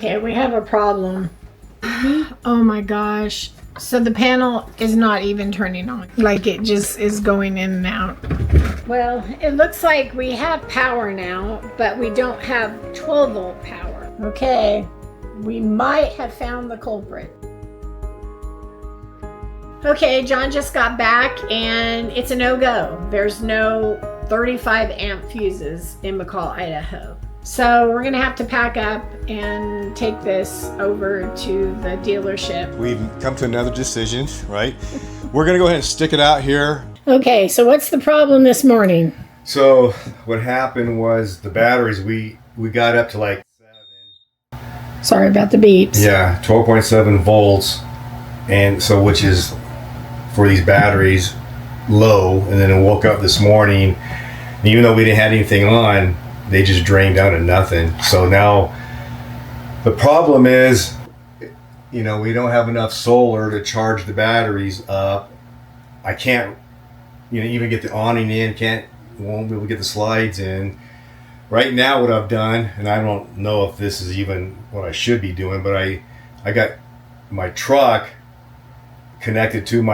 Okay, we have a problem. Oh my gosh. So the panel is not even turning on. Like it just is going in and out. Well, it looks like we have power now, but we don't have 12 volt power. Okay, we might have found the culprit. Okay, John just got back and it's a no-go. There's no 35 amp fuses in McCall, Idaho. So we're gonna have to pack up and take this over to the dealership. We've come to another decision, right? We're gonna go ahead and stick it out here. Okay, so what's the problem this morning? So what happened was the batteries, we got up to like 7. Sorry about the beeps. Yeah, 12.7 volts. And so, which is for these batteries low. And then I woke up this morning, and even though we didn't have anything on, they just drained down to nothing. So now the problem is, you know, we don't have enough solar to charge the batteries up. I can't, you know, even get the awning in, won't be able to get the slides in. Right now what I've done, and I don't know if this is even what I should be doing, but I got my truck connected to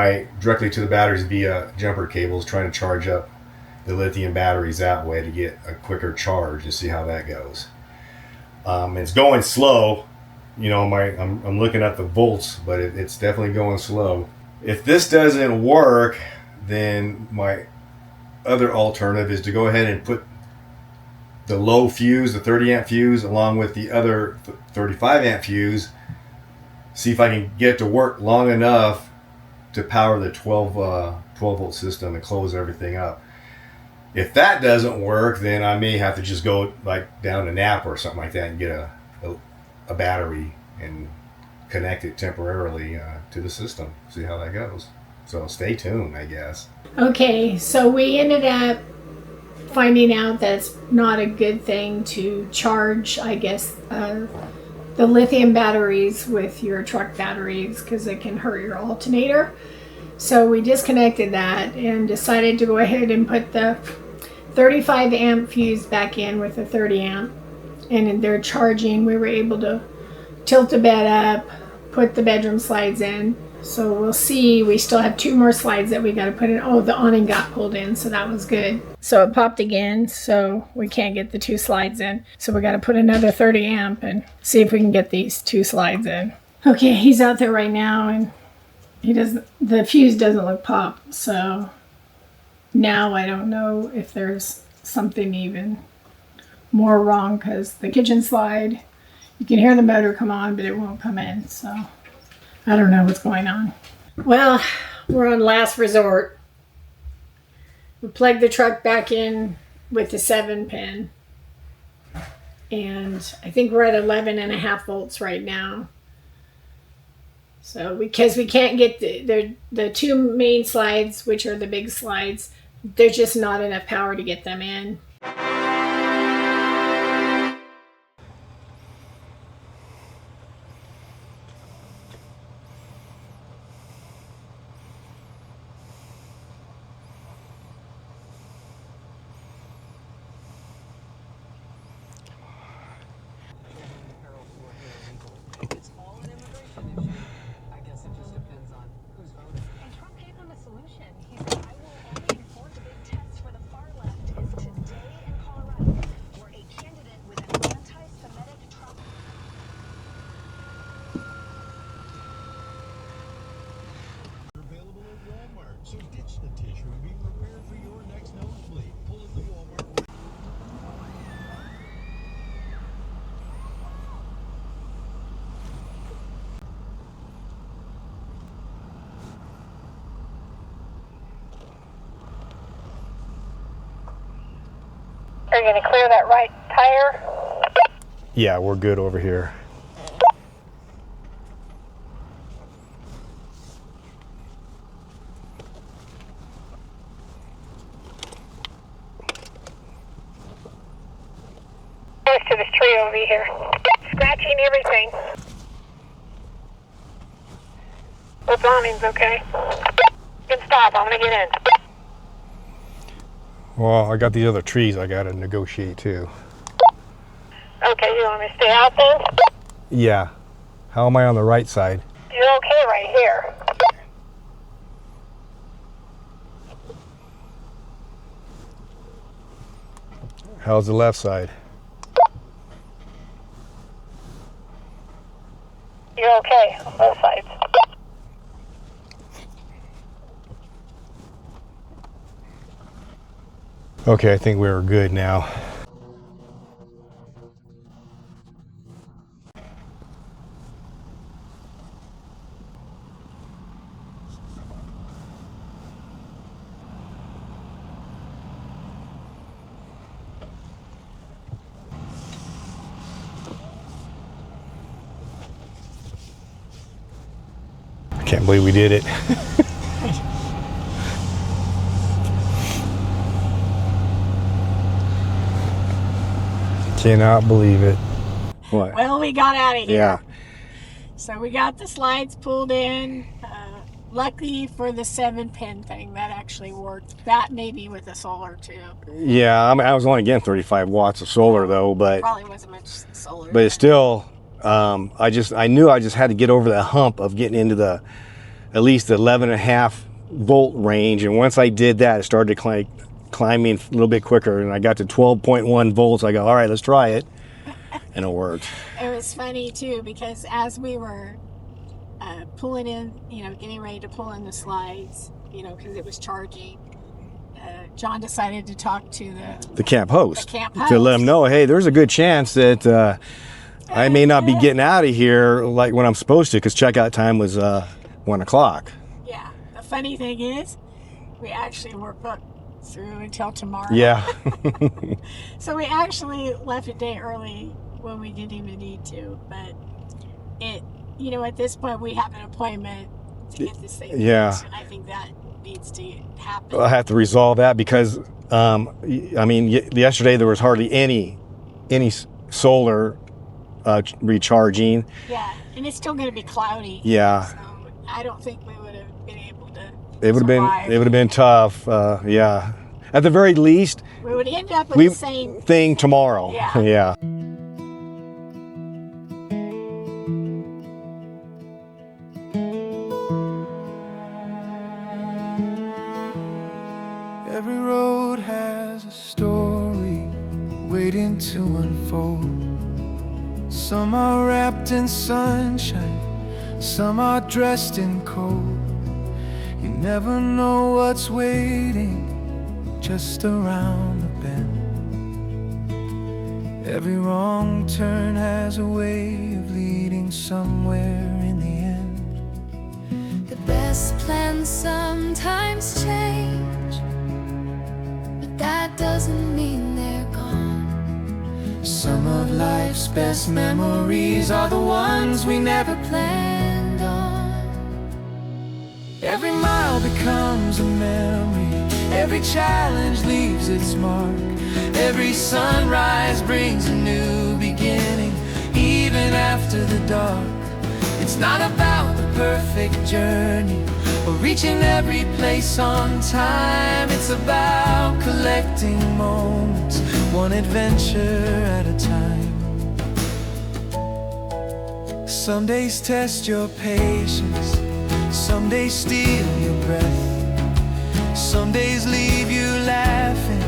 directly to the batteries via jumper cables, trying to charge up the lithium batteries that way to get a quicker charge and see how that goes. It's going slow, you know. I'm looking at the volts, but it's definitely going slow. If this doesn't work, then my other alternative is to go ahead and put the low fuse, the 30 amp fuse, along with the other 35 amp fuse, see if I can get it to work long enough to power the 12 volt system and close everything up. If that doesn't work, then I may have to just go like down to Napa or something like that and get a battery and connect it temporarily to the system. See how that goes. So stay tuned, I guess. Okay, so we ended up finding out that it's not a good thing to charge, I guess, the lithium batteries with your truck batteries because it can hurt your alternator. So we disconnected that and decided to go ahead and put the 35 amp fuse back in with the 30 amp. And they're charging. We were able to tilt the bed up, put the bedroom slides in. So we'll see. We still have 2 more slides that we got to put in. Oh, the awning got pulled in, so that was good. So it popped again, so we can't get the 2 slides in. So we got to put another 30 amp and see if we can get these 2 slides in. Okay, he's out there right now, and the fuse doesn't look popped. So now I don't know if there's something even more wrong, because the kitchen slide, you can hear the motor come on, but it won't come in. So I don't know what's going on. Well, we're on last resort. We plugged the truck back in with the 7-pin. And I think we're at 11.5 volts right now. So because we can't get the 2 main slides, which are the big slides, there's just not enough power to get them in. So ditch the tissue and be prepared for your next nosebleed. Pull in the Walmart. Are you going to clear that right tire? Yeah, we're good over here. To this tree over here. Scratching everything. Both awning's okay. Good stop, I'm gonna get in. Well, I got these other trees I gotta negotiate too. Okay, you want me to stay out then? Yeah. How am I on the right side? You're okay right here. How's the left side? You're okay on both sides. Okay, I think we're good now. I can't believe we did it. Cannot believe it. What? Well, we got out of here. Yeah. So we got the slides pulled in. Lucky for the 7-pin thing, that actually worked. That maybe with the solar too. Yeah, I mean, I was only getting 35 watts of solar though, but Probably wasn't much solar. it's still, I knew I just had to get over the hump of getting into the at least 11.5 volt range, and once I did that, it started to climbing a little bit quicker, and I got to 12.1 volts. I go, all right, let's try it, and it worked. It was funny too, because as we were pulling in, getting ready to pull in the slides, because it was charging, John decided to talk to the camp host, to let them know, hey, there's a good chance that I may not be getting out of here like when I'm supposed to, because checkout time was 1 o'clock. Yeah. The funny thing is, we actually were booked through until tomorrow. Yeah. So we actually left a day early when we didn't even need to, but at this point we have an appointment to get this thing fixed, and I think that needs to happen. I have to resolve that because yesterday there was hardly any solar recharging. Yeah, and it's still going to be cloudy. Yeah. So I don't think we would have been able to It would have been tough. Yeah. At the very least, we would end up with the same thing tomorrow. Yeah. Yeah. Every road has a story waiting to unfold. Some are wrapped in sunshine, some are dressed in cold. You never know what's waiting just around the bend. Every wrong turn has a way of leading somewhere in the end. The best plans sometimes change, but that doesn't mean they're gone. Some of life's best memories are the ones we never Planned on. Every mile becomes a memory, every challenge leaves its mark. Every sunrise brings a new beginning, even after the dark. It's not about the perfect journey or reaching every place on time. It's about collecting moments, one adventure at a time. Some days test your patience, some days steal your breath. Some days leave you laughing,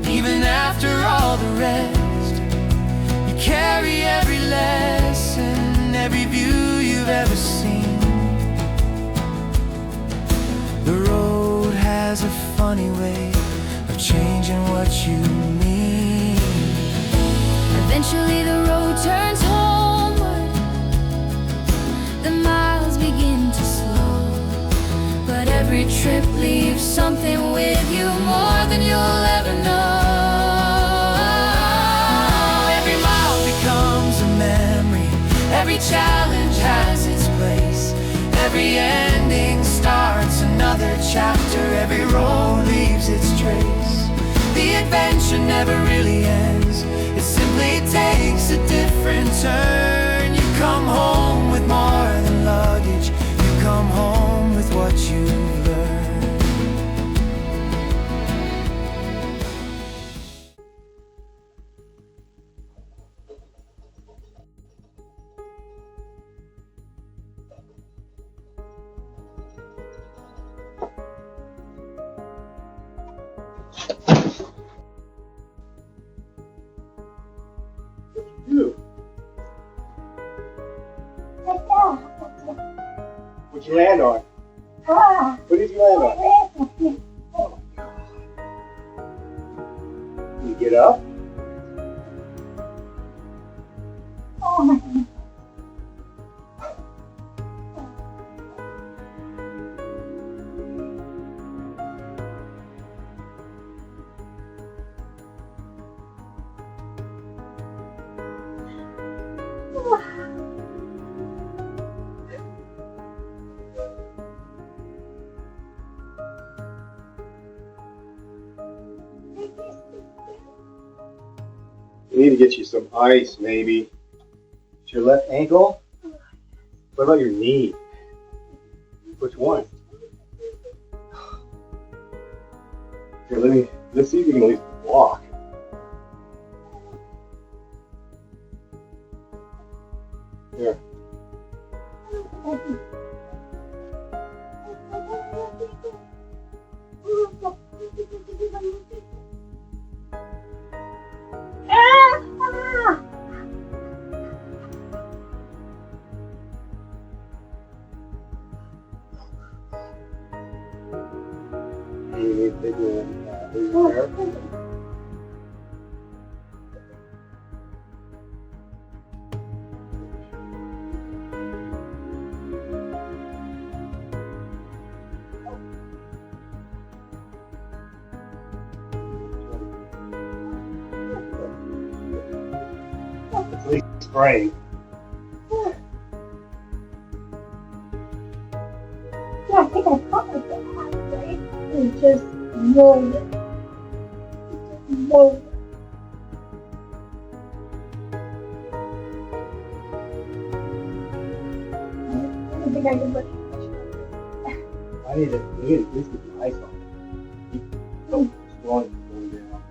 even after all the rest. You carry every lesson, every view you've ever seen. The road has a funny way of changing what you mean. Eventually the road turns homeward, the miles begin to slow, but every trip leaves something with you more than you'll ever know. Every mile becomes a memory, every challenge has its place. Every ending starts another chapter, every road leaves its trace. The adventure never really ends, it simply takes a different turn. You come home with more than luggage, you come home with what you've learned. What'd you land on? What did you land on? Oh my God. Can you get up? We need to get you some ice, maybe. It's your left ankle? What about your knee? Which one? Here, let's see if you can at least walk. Here. You need to take your hair. At least spraying. Yeah, I think I caught myself halfway and just rolled it. Rolled it. I don't think I can put I need to at least get the ice on it. Don't swallow it going down.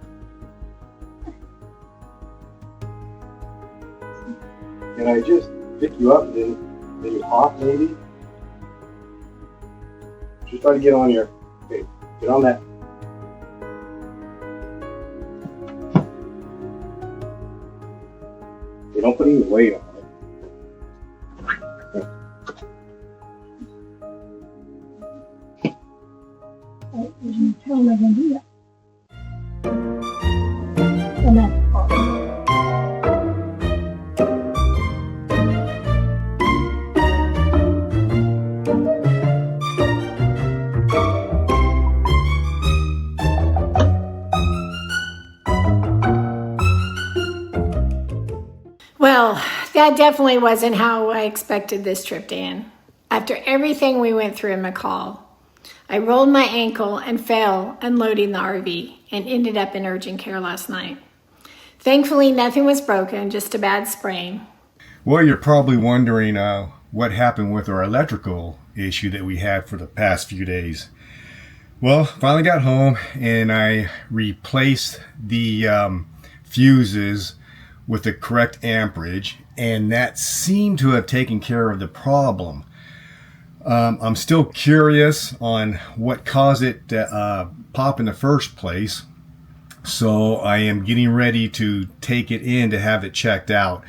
Can I just pick you up and then maybe hop maybe? Just try to get on your, okay, get on that. Okay, don't put any weight on it. How am I going to do that? And then, Well, that definitely wasn't how I expected this trip to end. After everything we went through in McCall, I rolled my ankle and fell unloading the RV and ended up in urgent care last night. Thankfully, nothing was broken, just a bad sprain. Well, you're probably wondering what happened with our electrical issue that we had for the past few days. Well, finally got home and I replaced the fuses with the correct amperage, and that seemed to have taken care of the problem. I'm still curious on what caused it to pop in the first place, so I am getting ready to take it in to have it checked out.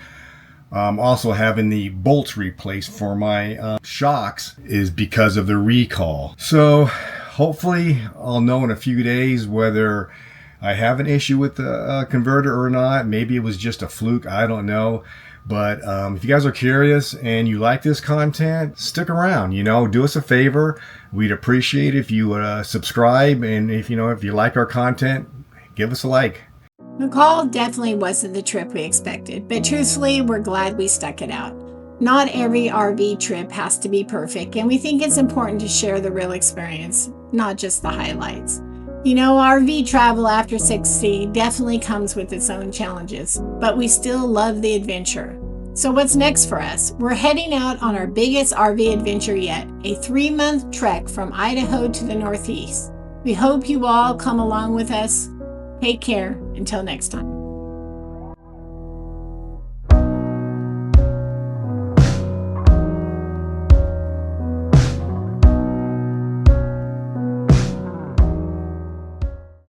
Also having the bolts replaced for my shocks is because of the recall. So hopefully I'll know in a few days whether I have an issue with the converter or not. Maybe it was just a fluke, I don't know. But if you guys are curious and you like this content, stick around, do us a favor. We'd appreciate it if you would subscribe, and if you like our content, give us a like. McCall definitely wasn't the trip we expected, but truthfully, we're glad we stuck it out. Not every RV trip has to be perfect, and we think it's important to share the real experience, not just the highlights. RV travel after 60 definitely comes with its own challenges, but we still love the adventure. So what's next for us? We're heading out on our biggest RV adventure yet, a 3-month trek from Idaho to the Northeast. We hope you all come along with us. Take care until next time.